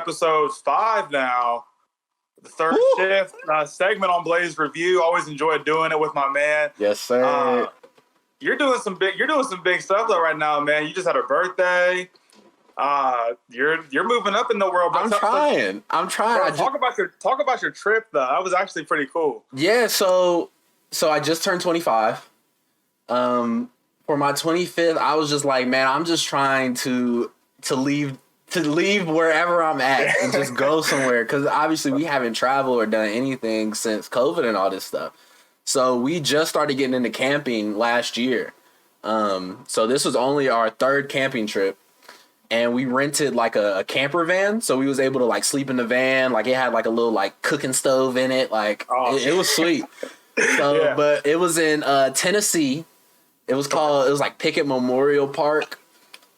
episode 5 now. The third shift segment on Blaze Review. Always enjoy doing it with my man. Yes, sir. You're doing some big stuff though right now, man. You just had a birthday. You're moving up in the world. I'm trying. Bro, talk about your trip though. That was actually pretty cool. Yeah. So I just turned 25. For my 25th, I was just like, man, I'm just trying to leave wherever I'm at and just go somewhere, because obviously we haven't traveled or done anything since COVID and all this stuff. So we just started getting into camping last year. So this was only our third camping trip, and we rented like a camper van, so we was able to like sleep in the van. Like it had like a little like cooking stove in it. Like it was sweet. So, yeah. But it was in Tennessee. It was like Pickett Memorial Park,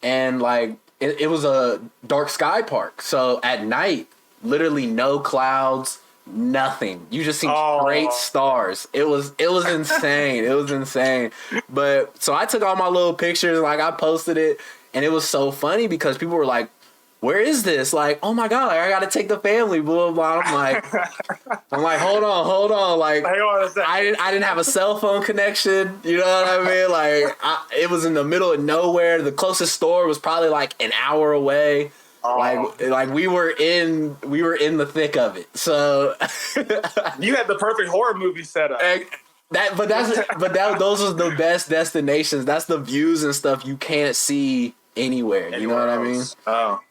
and like it was a dark sky park. So at night, literally no clouds, nothing. You just see great stars. It was insane. It was insane. But so I took all my little pictures, like I posted it, and it was so funny because people were like, where is this? Like, oh my God, I got to take the family, blah, blah, blah. I'm like, hold on. Like, I didn't have a cell phone connection. You know what I mean? Like, it was in the middle of nowhere. The closest store was probably like an hour away. Like we were in the thick of it. So you had the perfect horror movie setup. Those was the best destinations. That's the views and stuff you can't see anywhere. You know what I mean? Oh.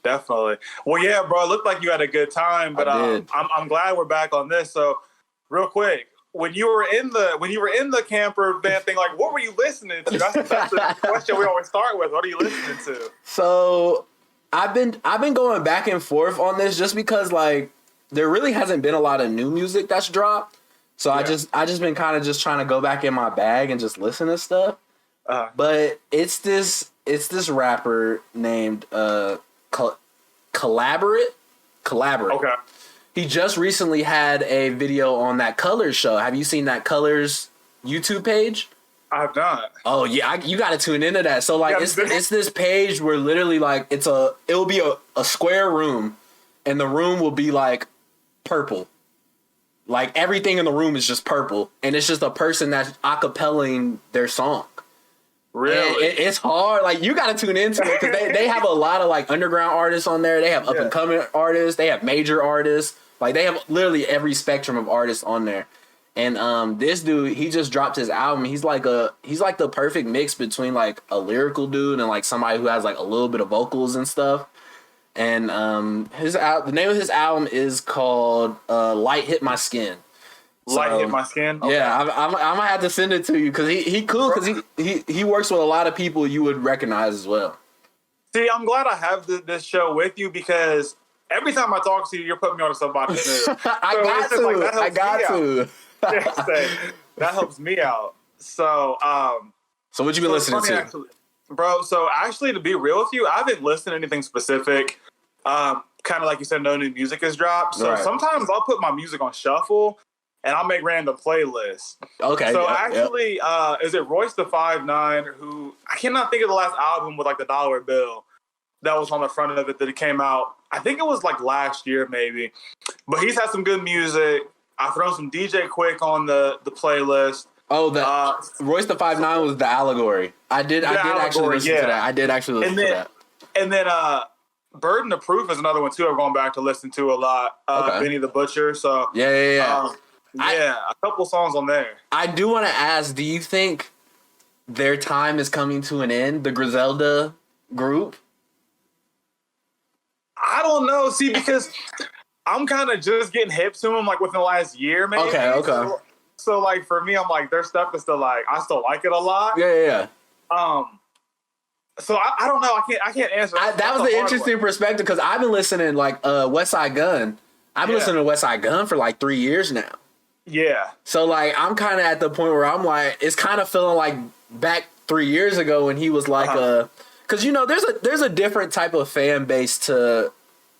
Definitely. Well, yeah, bro. It looked like you had a good time, but I'm glad we're back on this. So, real quick, when you were in the camper van thing, like, what were you listening to? That's the question we always start with. What are you listening to? So, I've been going back and forth on this just because like there really hasn't been a lot of new music that's dropped. So yeah. I just been kind of just trying to go back in my bag and just listen to stuff. But it's this rapper named Collaborate. Okay. He just recently had a video on that Colors show. Have you seen that Colors YouTube page? I have not. Oh yeah, you got to tune into that. So like it's this page where literally like it'll be a square room, and the room will be like purple. Like everything in the room is just purple, and it's just a person that's acapelling their song. Really? It's hard. Like, you got to tune into it because they have a lot of, like, underground artists on there. They have up-and-coming artists. They have major artists. Like, they have literally every spectrum of artists on there. And this dude, he just dropped his album. He's like the perfect mix between, like, a lyrical dude and, like, somebody who has, like, a little bit of vocals and stuff. And the name of his album is called Light Hit My Skin. Light Hit My Skin? Okay. Yeah, I'm gonna have to send it to you because he cool because he works with a lot of people you would recognize as well. See, I'm glad I have this show with you because every time I talk to you, you're putting me on somebody new. I got to. That helps me out. So what you been listening to? Actually, bro, so actually, to be real with you, I haven't listened to anything specific. Kind of like you said, no new music has dropped. So sometimes I'll put my music on shuffle. And I'll make random playlists. Okay. So actually, is it Royce the 5'9", who I cannot think of the last album with like the dollar bill that was on the front of it that it came out. I think it was like last year maybe. But he's had some good music. I throw some DJ Quick on the playlist. Oh, Royce the 5'9" was the Allegory. I did actually listen to that. I did actually listen to that. And then Burden of Proof is another one too. I'm going back to listen to a lot. Benny the Butcher. So yeah. A couple songs on there. I do want to ask, do you think their time is coming to an end, the Griselda group? I don't know. See, because I'm kind of just getting hip to them, like, within the last year, maybe. Okay. So, like, for me, I'm like, their stuff is still, like, I still like it a lot. Yeah. So, I don't know. I can't answer. That was the interesting perspective, because I've been listening, like, West Side Gun. I've been listening to West Side Gun for, like, 3 years now. Yeah. So, like, I'm kind of at the point where I'm like, it's kind of feeling like back 3 years ago when he was like because, you know, there's a different type of fan base to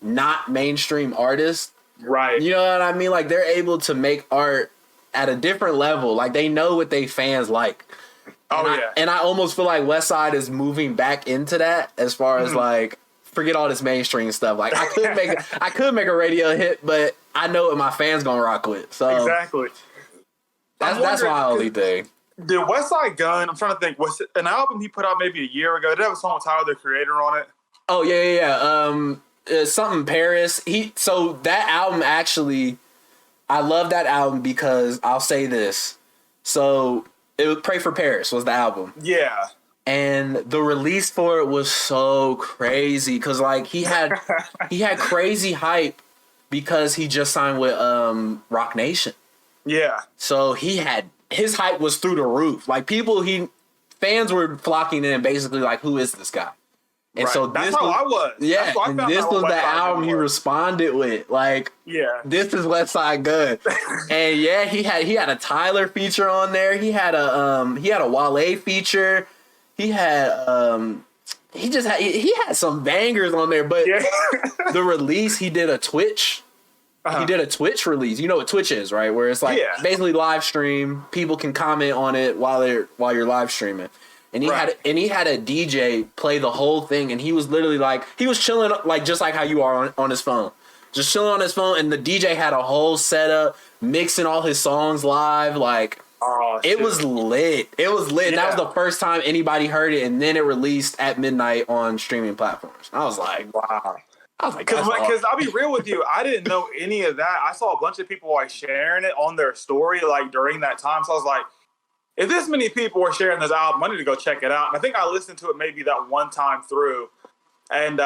not mainstream artists. Right. You know what I mean? Like, they're able to make art at a different level. Like, they know what they fans like. And I almost feel like West Side is moving back into that as far as, like, forget all this mainstream stuff. Like I could make a radio hit, but I know what my fans gonna rock with. So exactly. That's my only thing. Did Westside Gunn? I'm trying to think. Was it an album he put out maybe a year ago? Did it have a song with Tyler the Creator on it? Oh yeah. Something Paris. So that album actually, I love that album because I'll say this. So it was Pray for Paris was the album. Yeah. And the release for it was so crazy because like he had crazy hype because he just signed with Rock Nation. Yeah. So his hype was through the roof. Like fans were flocking in basically like, who is this guy? And so that's how I was. Yeah, and this was the album he responded with. Like, yeah, this is Westside Gunn. And yeah, he had a Tyler feature on there. He had a Wale feature. He had he had some bangers on there. But the release, he did a Twitch. He did a Twitch release. You know what Twitch is, right? Where it's like basically live stream. People can comment on it while you're live streaming. And he had a DJ play the whole thing, and he was literally like, he was chilling like just like how you are on his phone, just chilling on his phone, and the DJ had a whole setup mixing all his songs live. Like, it was lit. It was lit. And that was the first time anybody heard it, and then it released at midnight on streaming platforms. I was like, wow. I was like, because I'll be real with you, I didn't know any of that. I saw a bunch of people like sharing it on their story like during that time, so I was like, if this many people were sharing this album, I need to go check it out. And I think I listened to it maybe that one time through. And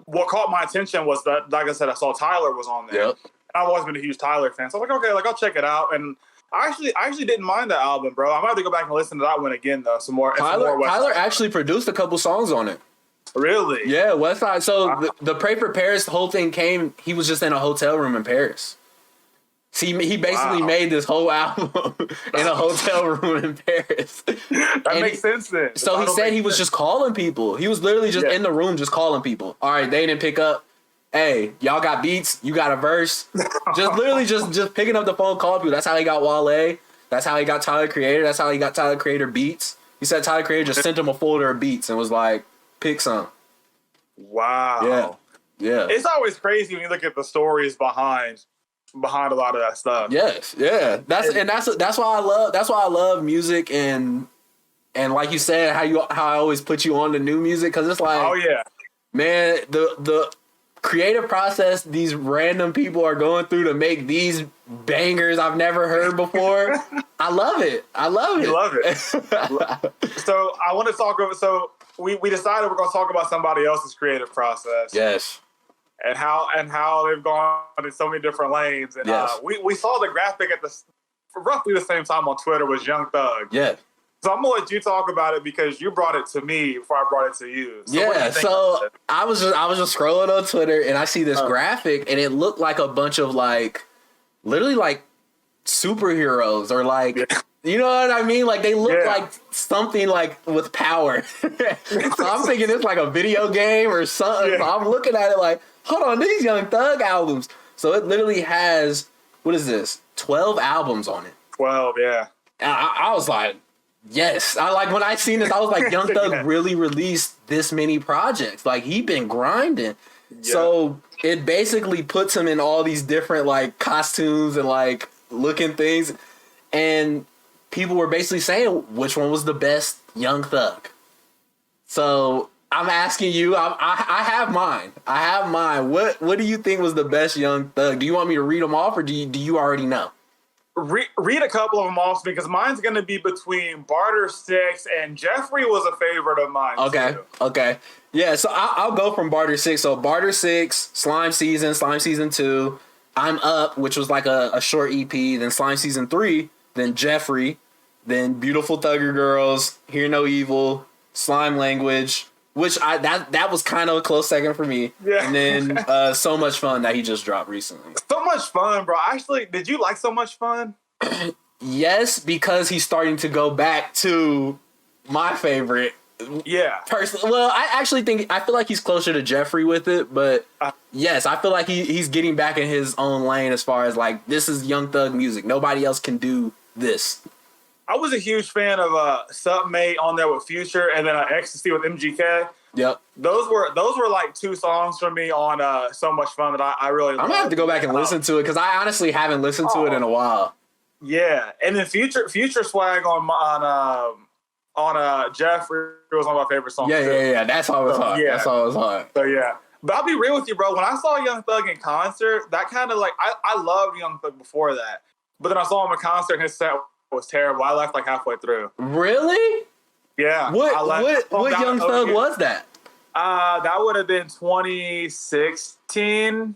what caught my attention was that, like I said, I saw Tyler was on there. Yep. I've always been a huge Tyler fan. So I was like, okay, like I'll check it out. And I actually didn't mind the album, bro. I might have to go back and listen to that one again, though. Tyler actually produced a couple songs on it. Really? Yeah, Westside. So the Pray for Paris, the whole thing he was just in a hotel room in Paris. See, he basically made this whole album in a hotel room in Paris. That makes sense then. So he said he was just calling people. He was literally just in the room just calling people. All right, they didn't pick up. Hey, y'all got beats? You got a verse? Just literally just picking up the phone, calling people. That's how he got Wale. That's how he got Tyler Creator. That's how he got Tyler Creator beats. He said Tyler Creator just sent him a folder of beats and was like, pick some. Wow. Yeah. It's always crazy when you look at the stories behind a lot of that stuff. Yes, yeah. That's why I love music and like you said, how I always put you on the new music, because it's like, oh yeah, man, the creative process these random people are going through to make these bangers I've never heard before. I love it. You love it. So I want to talk about. So we decided we're going to talk about somebody else's creative process. Yes. And how they've gone in so many different lanes. And we saw the graphic at roughly the same time on Twitter was Young Thug. Yeah. So I'm gonna let you talk about it because you brought it to me before I brought it to you. So so I was just scrolling on Twitter and I see this graphic and it looked like a bunch of like literally like superheroes or like you know what I mean? Like they look like something like with power. So I'm thinking it's like a video game or something. Yeah. So I'm looking at it like, hold on, these Young Thug albums. So it literally has, what is this? 12 albums on it. 12, yeah. And I was like, yes. When I seen this, I was like, Young Thug really released this many projects. Like he been grinding. Yeah. So it basically puts him in all these different like costumes and like looking things. And people were basically saying which one was the best Young Thug. So I'm asking you, I have mine. What do you think was the best Young Thug? Do you want me to read them off or do you already know? Read a couple of them off because mine's going to be between Barter 6 and Jeffrey was a favorite of mine. Okay. Yeah, so I'll go from Barter 6. So Barter 6, Slime Season 2, I'm Up, which was like a short EP, then Slime Season 3, then Jeffrey, then Beautiful Thugger Girls, Hear No Evil, Slime Language, which that was kind of a close second for me. Yeah. And then So Much Fun that he just dropped recently. So Much Fun, bro. Actually, did you like So Much Fun? Yes, because he's starting to go back to my favorite. Yeah. Personally, well, I feel like he's closer to Jeffrey with it, but yes, I feel like he's getting back in his own lane as far as like, this is Young Thug music. Nobody else can do this. I was a huge fan of Submate on there with Future, and then Ecstasy with MGK. Yep. Those were like two songs for me on So Much Fun that I really loved. I'm gonna have to go back and listen to it because I honestly haven't listened to it in a while. Yeah, and then Future Swag on Jeffrey was one of my favorite songs. Yeah. That's always hard. Yeah. That's always hard. So yeah. But I'll be real with you, bro. When I saw Young Thug in concert, that kind of like I loved Young Thug before that. But then I saw him in concert and his set was terrible. I left like halfway through. Really? Yeah. What Young Thug was that? That would have been 2016.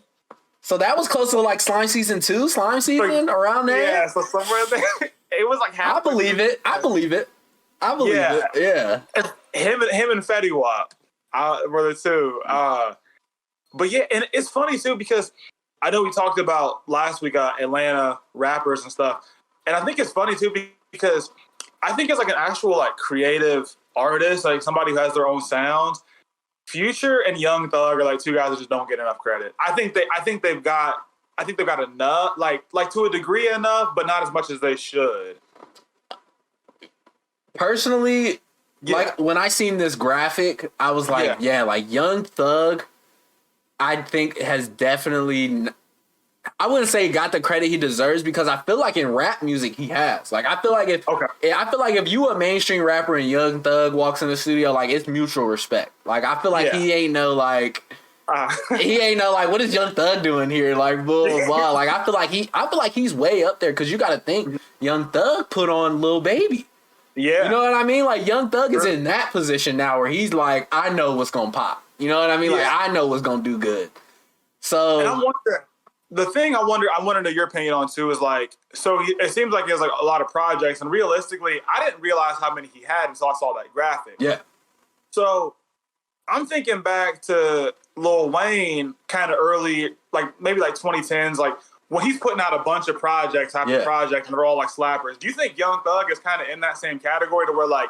So that was close to like Slime Season 2, around there? Yeah, so somewhere there. It was like half. I believe it. Yeah. Him and Fetty Wap were the two. But yeah, and it's funny too because I know we talked about last week Atlanta rappers and stuff. And I think it's funny too because I think it's like an actual like creative artist, like somebody who has their own sounds. Future and Young Thug are like two guys that just don't get enough credit. I think they've got enough, like to a degree enough, but not as much as they should. Personally, like when I seen this graphic, I was like, like Young Thug, I think has definitely, I wouldn't say got the credit he deserves because I feel like in rap music he has. Like I feel like if you a mainstream rapper and Young Thug walks in the studio, like it's mutual respect. Like I feel like he ain't no like what is Young Thug doing here? Like blah blah blah. Like I feel like he's way up there because you got to think Young Thug put on Lil Baby. Yeah, you know what I mean. Like Young Thug is in that position now where he's like, I know what's gonna pop. You know what I mean? Like I know what's gonna do good. So and I wonder. The thing I want to know your opinion on too is like, so it seems like he has like a lot of projects, and realistically, I didn't realize how many he had until I saw that graphic. Yeah. So I'm thinking back to Lil Wayne, kind of early, like maybe like 2010s, like when he's putting out a bunch of projects after project, and they're all like slappers. Do you think Young Thug is kind of in that same category to where like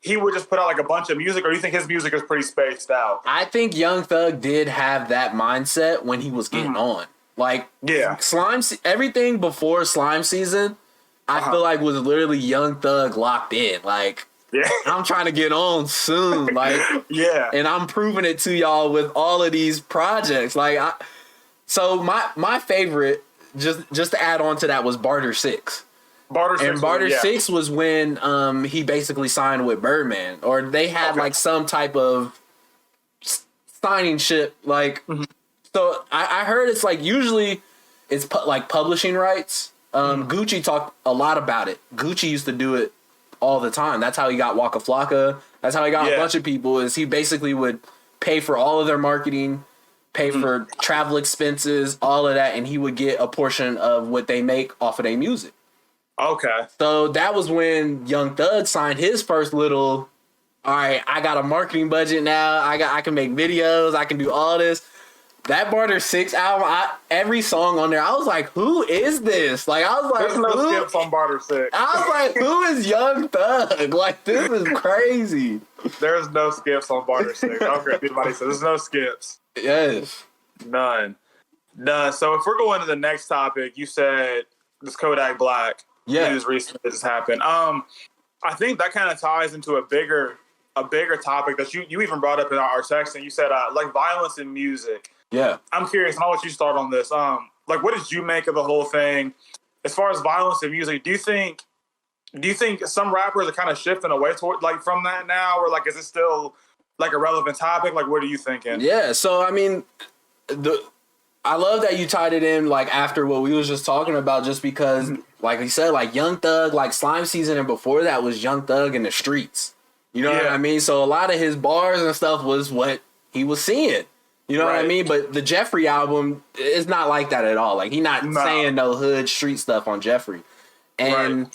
he would just put out like a bunch of music, or do you think his music is pretty spaced out? I think Young Thug did have that mindset when he was getting on. Like, everything before Slime Season, I feel like was literally Young Thug locked in. Like, I'm trying to get on soon. Like, and I'm proving it to y'all with all of these projects. Like, so my favorite, just to add on to that, was Barter 6. Barter 6 was when he basically signed with Birdman, or they had like some type of signing ship, like. So I heard it's like usually it's like publishing rights. Gucci talked a lot about it. Gucci used to do it all the time. That's how he got Waka Flocka. That's how he got a bunch of people. Is he basically would pay for all of their marketing, pay for travel expenses, all of that, and he would get a portion of what they make off of their music. Okay. So that was when Young Thug signed his first little. All right, I got a marketing budget now. I can make videos. I can do all this. That Barter 6 album, every song on there, I was like, who is this? Like, I was like, there's no skips on Barter 6. I was like, who is Young Thug? Like, this is crazy. There's no skips on Barter 6. I don't care if anybody says there's no skips. Yes. None. So if we're going to the next topic, you said this Kodak Black news recently just happened. I think that kind of ties into a bigger topic that you even brought up in our text, and you said like violence in music. Yeah. I'm curious, and I'll let you start on this. Like, what did you make of the whole thing? As far as violence in music, do you think some rappers are kind of shifting away toward like from that now, or like is it still like a relevant topic? Like, what are you thinking? Yeah. So I mean, I love that you tied it in like after what we was just talking about, just because, like you said, like Young Thug, like Slime Season, and before that was Young Thug in the streets. You know what I mean? So a lot of his bars and stuff was what he was seeing. You know what I mean? But the Jeffrey album is not like that at all. Like, he's not saying no hood street stuff on Jeffrey. And,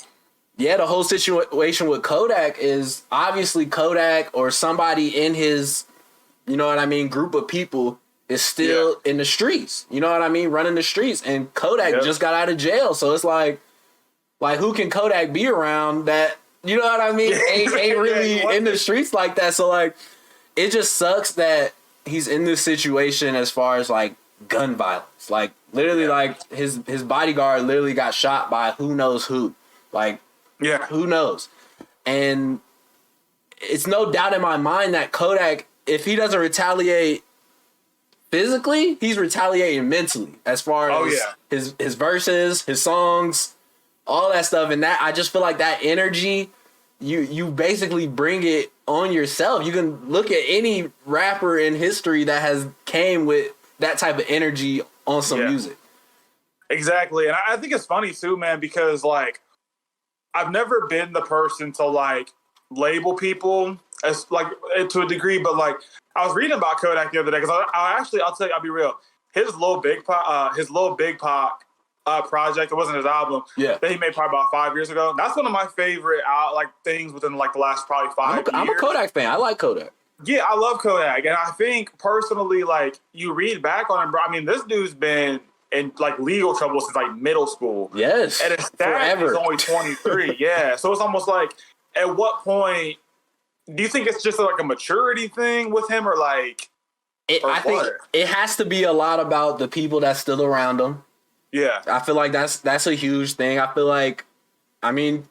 the whole situation with Kodak is obviously Kodak or somebody in his, you know what I mean, group of people is still in the streets. You know what I mean? Running the streets. And Kodak just got out of jail. So it's like who can Kodak be around that, you know what I mean, ain't really in the streets like that. So, like, it just sucks that he's in this situation as far as like gun violence. Like literally like his bodyguard literally got shot by who knows who. Like Yeah. Who knows? And it's no doubt in my mind that Kodak, if he doesn't retaliate physically, he's retaliating mentally as far as his verses, his songs, all that stuff. And that, I just feel like that energy, you basically bring it on yourself. You can look at any rapper in history that has came with that type of energy on some music. Exactly. And I think it's funny too, man, because like I've never been the person to like label people as like to a degree, but like I was reading about Kodak the other day because I'll tell you, I'll be real. His Lil Big Pac project, it wasn't his album that he made probably about 5 years ago. That's one of my favorite like things within like the last probably 5 years. I'm a Kodak fan. I like Kodak. Yeah, I love Kodak, and I think personally, like you read back on him, bro. I mean, this dude's been in like legal trouble since like middle school. Yes, and his dad is only 23. Yeah, so it's almost like, at what point do you think it's just like a maturity thing with him, or like? I think it has to be a lot about the people that's still around him. Yeah, I feel like that's a huge thing. I feel like, I mean,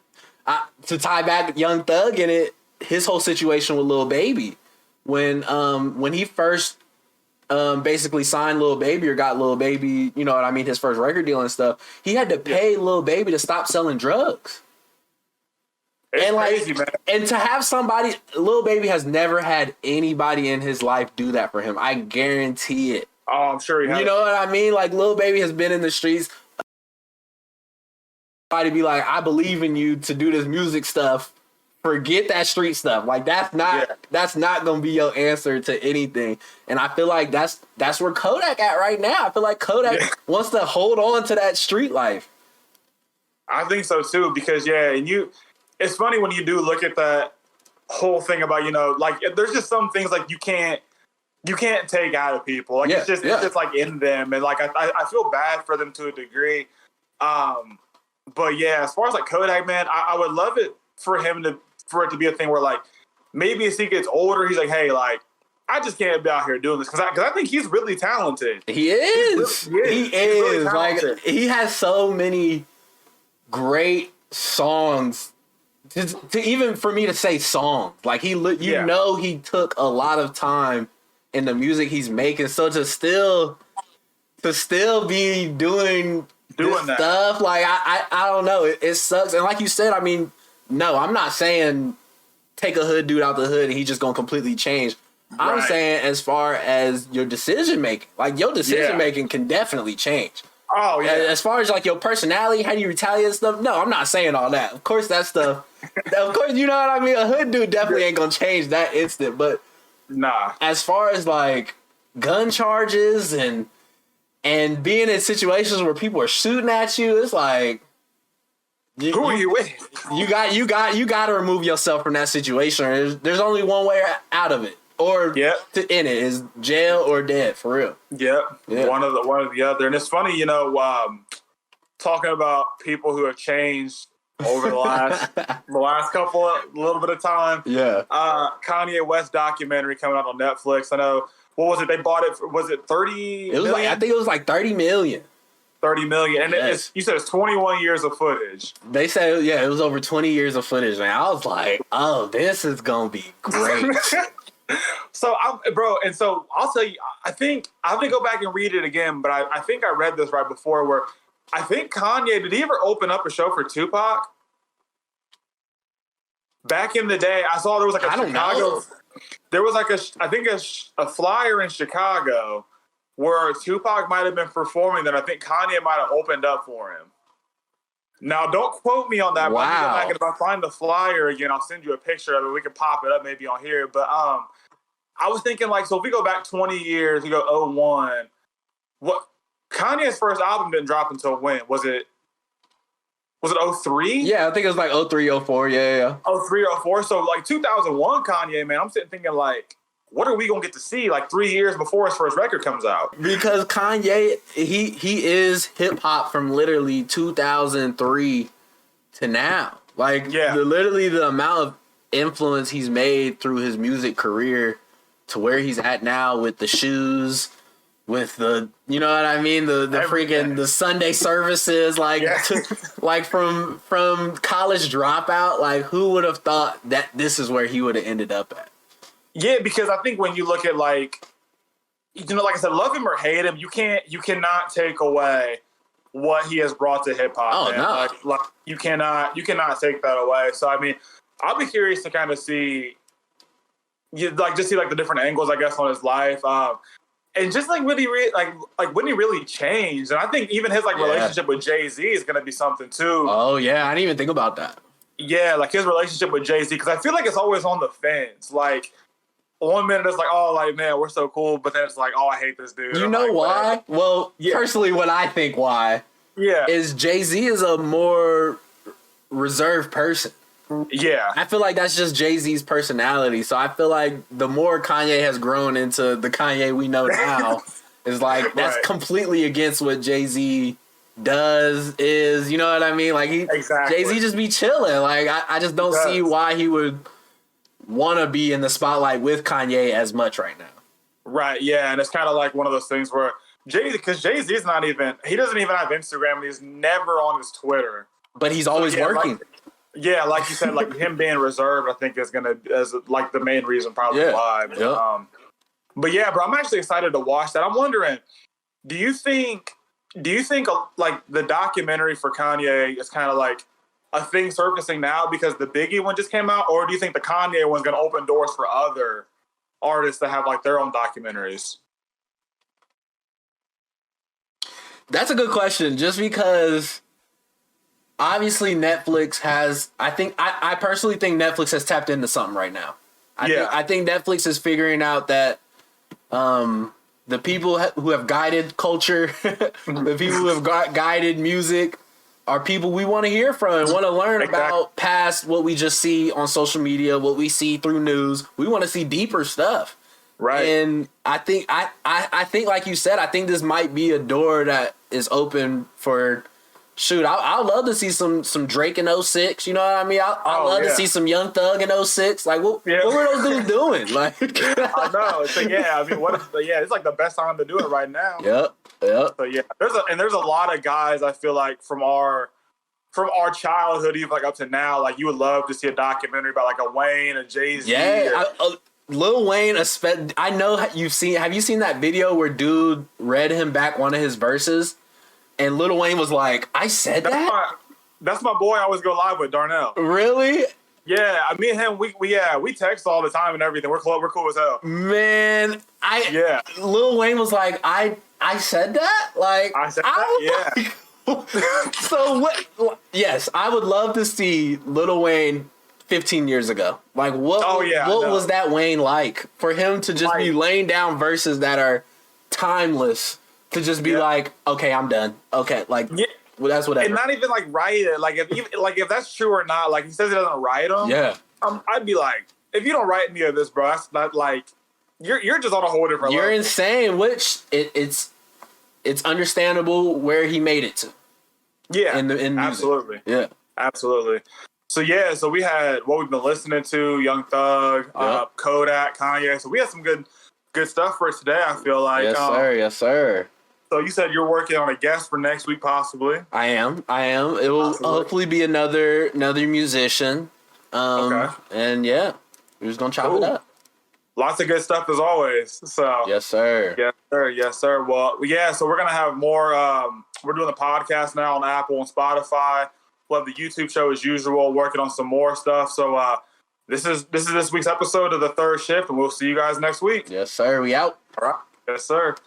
to tie back Young Thug in it, his whole situation with Lil Baby, when he first basically signed Lil Baby or got Lil Baby, you know what I mean, his first record deal and stuff, he had to pay Lil Baby to stop selling drugs. It's and crazy, man. And to have somebody, Lil Baby has never had anybody in his life do that for him. I guarantee it. Oh, I'm sure he has. You know what I mean? Like, Lil Baby has been in the streets. Somebody be like, I believe in you to do this music stuff. Forget that street stuff. Like, that's not gonna be your answer to anything. And I feel like that's where Kodak at right now. I feel like Kodak wants to hold on to that street life. I think so too, because it's funny when you do look at that whole thing about, you know, like there's just some things like you can't take out of people. Like it's just like in them, and like I feel bad for them to a degree. But yeah, as far as like Kodak, man, I would love it for it to be a thing where like maybe as he gets older, he's like, hey, like I just can't be out here doing this, because I think he's really talented. He is. He is. Really like he has so many great songs. To even for me to say songs, like know he took a lot of time in the music he's making. So to still be doing that stuff, like I don't know, it sucks. And like you said, I mean, no, I'm not saying take a hood dude out the hood and he's just gonna completely change. Right. I'm saying as far as your decision making, like your decision making can definitely change. Oh yeah. As far as like your personality, how you retaliate and stuff, no, I'm not saying all that. Of course, that stuff. Of course, you know what I mean. A hood dude definitely ain't gonna change that instant. But nah. As far as like gun charges and being in situations where people are shooting at you, it's like, who are you with? You got to remove yourself from that situation. There's only one way out of it. Or to end it is jail or dead, for real. Yep. One or the other. And it's funny, you know, talking about people who have changed over the last little bit of time. Yeah. Kanye West documentary coming out on Netflix. I know. What was it? They bought it. Was it 30? It was million? I think it was like 30 million. 30 million. And you said it's 21 years of footage. They said, it was over 20 years of footage, man. I was like, oh, this is going to be great. So, and so I'll tell you, I think I have to go back and read it again, but I think I read this right before, where I think Kanye, did he ever open up a show for Tupac? Back in the day, I saw there was like a Chicago. There was like a flyer in Chicago where Tupac might have been performing that I think Kanye might have opened up for him. Now, don't quote me on that. Wow. But if I find the flyer again, I'll send you a picture of it. We can pop it up maybe on here. But I was thinking, like, so if we go back 20 years, we go 01, what Kanye's first album didn't drop until when? Was it 03? Yeah, I think it was like 03, 04. Yeah. 03, 04. So, like, 2001 Kanye, man, I'm sitting thinking, like, what are we going to get to see, like, 3 years before his first record comes out? Because Kanye, he is hip-hop from literally 2003 to now. Like, literally the amount of influence he's made through his music career to where he's at now with the shoes, with the, you know what I mean, the freaking the Sunday services, like like from College Dropout, like who would have thought that this is where he would have ended up at? Yeah, because I think when you look at like, you know, like I said, love him or hate him, you cannot take away what he has brought to hip hop. Oh, man. no. Like you cannot take that away. So I mean, I'll be curious to kind of see, just see like the different angles, I guess, on his life. And just like when he when he really changed, and I think even his like relationship with Jay-Z is gonna be something too. Oh yeah, I didn't even think about that. Yeah, like his relationship with Jay-Z, because I feel like it's always on the fence. Like 1 minute it's like, oh, like man, we're so cool, but then it's like, oh, I hate this dude. You know like, why? whatever. Well, personally, what I think why is Jay-Z is a more reserved person. Yeah. I feel like that's just Jay-Z's personality. So I feel like the more Kanye has grown into the Kanye we know now, is like that's completely against what Jay-Z is, you know what I mean? Like Jay-Z just be chilling. Like I just don't see why he would want to be in the spotlight with Kanye as much right now. Right, yeah, and it's kind of like one of those things where Jay-Z is not even, he doesn't even have Instagram, and he's never on his Twitter. But he's always working. Like you said, like him being reserved, I think is like the main reason probably why. But yeah, bro, I'm actually excited to watch that. I'm wondering, do you think like the documentary for Kanye is kind of like a thing surfacing now because the Biggie one just came out, or do you think the Kanye one's going to open doors for other artists that have like their own documentaries? That's a good question. Just because obviously Netflix has, I personally think Netflix has tapped into something right now. I think Netflix is figuring out that the people who have guided culture, the people who have guided music, are people we want to hear from and want to learn about past what we just see on social media, what we see through news. We want to see deeper stuff. Right. And I think, I think, like you said, I think this might be a door that is open for, I'd love to see some Drake in 06. You know what I mean? I'd love to see some Young Thug in 06. Like, what were those dudes doing? Like, I know. So, I mean, it's like the best time to do it right now. Yep. So, there's a lot of guys, I feel like, from our childhood, even like up to now, like you would love to see a documentary about like a Wayne, a Jay-Z. Yeah. Lil Wayne, I know have you seen that video where dude read him back one of his verses? And Lil Wayne was like, I said that's my boy I always go live with, Darnell. Really? Yeah, me and him, we text all the time and everything. We're cool as hell. Man, Lil Wayne was like, I said that? Like, I said that? Like, so what? Yes, I would love to see Lil Wayne 15 years ago. Like, what was that Wayne like? For him to just be laying down verses that are timeless. To just be like, okay, I'm done. Okay, like well, that's whatever. And not even like write it. Like if that's true or not. Like he says he doesn't write them. Yeah, I'd be like, if you don't write any of this, bro, that's not like you're just on a whole different level. You're insane. Which it's understandable where he made it to. Yeah, in music. Absolutely. Yeah, absolutely. So we had what we've been listening to: Young Thug, Kodak, Kanye. So we had some good stuff for today. I feel like. Yes, sir. So you said you're working on a guest for next week, possibly. I am. It will hopefully be another musician. Okay. And we're just gonna chop it up. Lots of good stuff as always. So. Yes, sir. Yes, sir. Well, so we're gonna have more. We're doing the podcast now on Apple and Spotify. We'll have the YouTube show as usual. Working on some more stuff. So this is this week's episode of The Third Shift, and we'll see you guys next week. Yes, sir. We out. All right. Yes, sir.